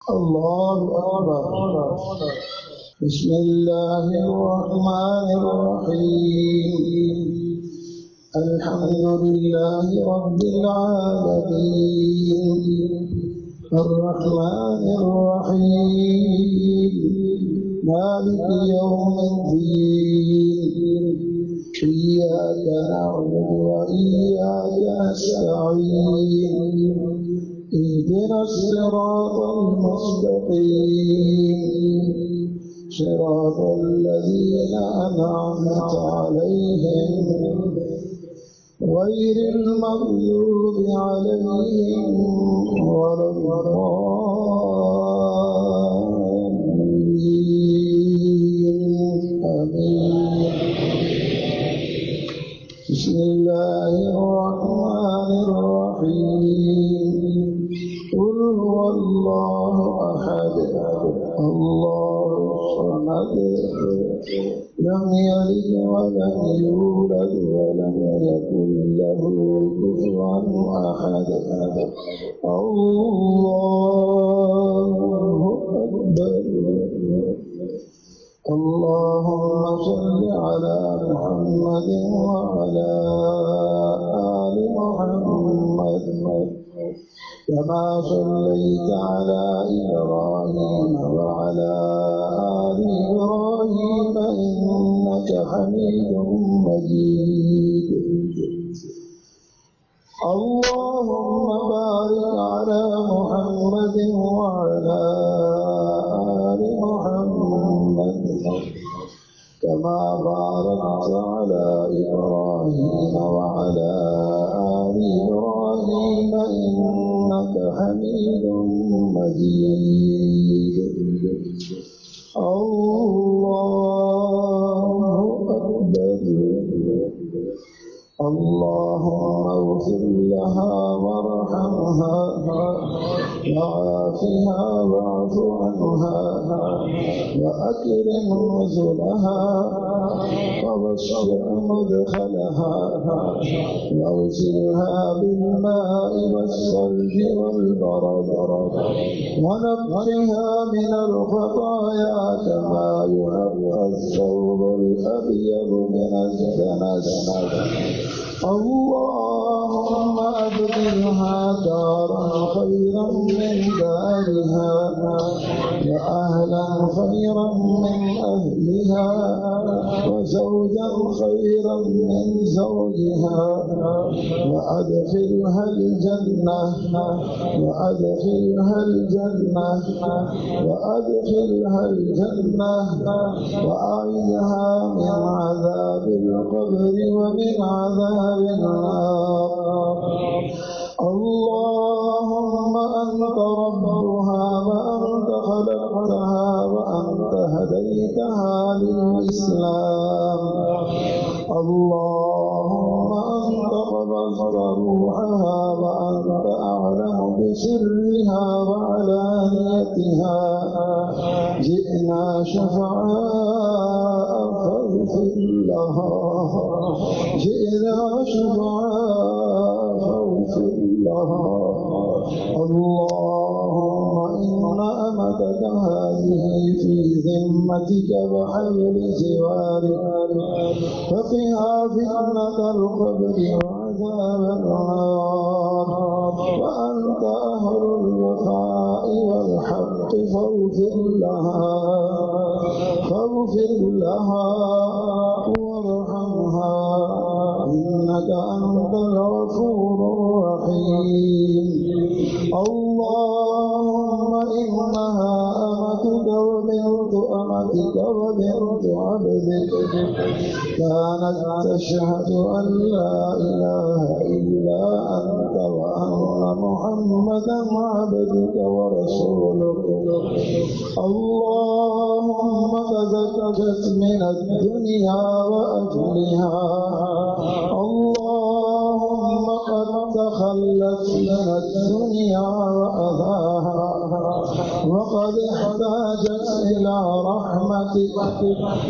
الله أكبر. بسم الله الرحمن الرحيم. الحمد لله رب العالمين الرحمن الرحيم مالك يوم الدين إياك نعبد وإياك نستعين اهدنا الصراط المستقيم صراط الذين أنعمت عليهم غير المغضوب عليهم ولا الضالين آمين. بسم الله الرحمن الرحيم. قل هو الله أحد الله الصمد لم يلد ولم يولد ولم يكن له كفوا أحد. الله أكبر. اللهم صل على محمد وعلى آل محمد كما صليت على إبراهيم وعلى آل إبراهيم إنك حميد مجيد. اللهم بارك على محمد وعلى آل محمد كما باركت على إبراهيم وعلى آل إبراهيم إنك حميد مجيد. الله أكبر. اللهم اغفر لها وارحمها وعافها واعف عنها وأكرم نزلها ووسع مدخلها واغسلها بالماء والثلج والبرد ونقها من الخطايا كما ينقى الثوب الأبيض من الدنس. اللهم أبدلها دارا خيرا من دارها وأهلا خيرا من أهلها وزوجا خيرا من زوجها وأدخلها الجنة وأدخلها الجنة وأدخلها الجنة وأعذها من عذاب القبر ومن عذاب النار. اللهم أنت ربها وأنت خلقتها وأنت هديتها للإسلام. اللهم أنت قبضت روحها وأنت أعلم بسرها وعلانيتها. جئنا شفعاء فاغفر لها. جئنا شفعاء فاغفر لها. اللهم إن أمتك هذه في ذمتك وحبل جوارك فقها فتنة القبر وعذاب النار. وأنت أهل الوفاء والحق فاغفر لها وارحمها إنك أنت الغفور الرحيم. اللهم إنها أمتك وبنت أمتك وبنت عبدك كانت تشهد أن لا إله إلا أنت وأن محمدا عبدك ورسولك. اللهم تزكت من الدنيا وأجلها. اللهم قد تخلت من الدنيا وأذاها وقد احتاجت إلى رحمتك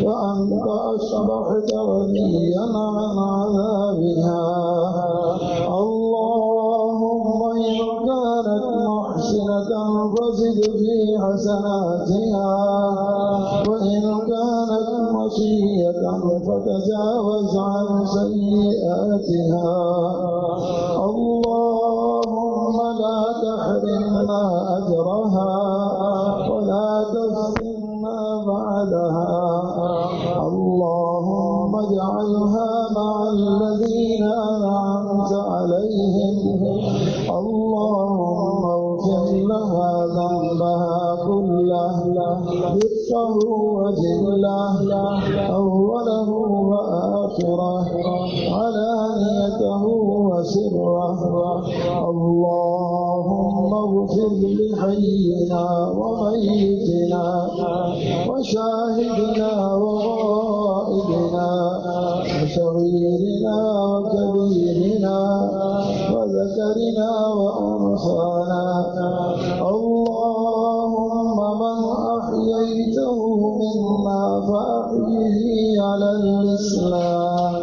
وأنت أصبحت وليا عن عذابها. اللهم إن كانت محسنة وزد في حسناتها وإن كانت مصية فتجاوز عن سيئاتها اللهم لا تحرمنا أجرها ولا تفتنا بعدها اللهم اجعلها مع الذين أنعمت عليهم اللهم اغفر لها ذنبها كله دقه وجله أوله وآخره علانيته وسره اللهم اغفر لحينا وميتنا وشاهدنا وغائبنا وصغيرنا وكبيرنا وذكرنا وأنثانا اللهم من أحييته منا فأحيه على الإسلام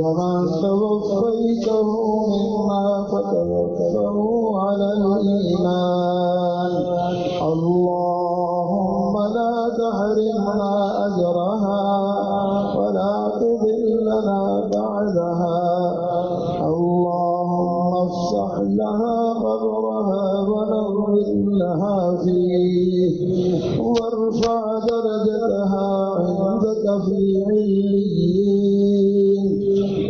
ومن توفيته منا فتوفه على الإيمان اللهم لا تحرمنا أجرها ولا تضلنا بعدها اللهم افسح لها قبرها ونور لها فيه وارفع درجتها عندك في عليين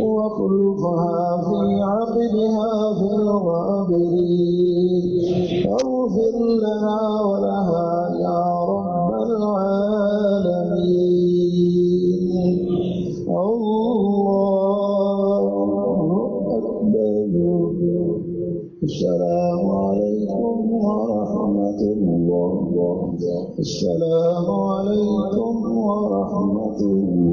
واخلفها في عقبها في الغابرين اغفر لنا ولها يا رب العالمين الله أكبر السلام عليكم ورحمة الله السلام عليكم ورحمة الله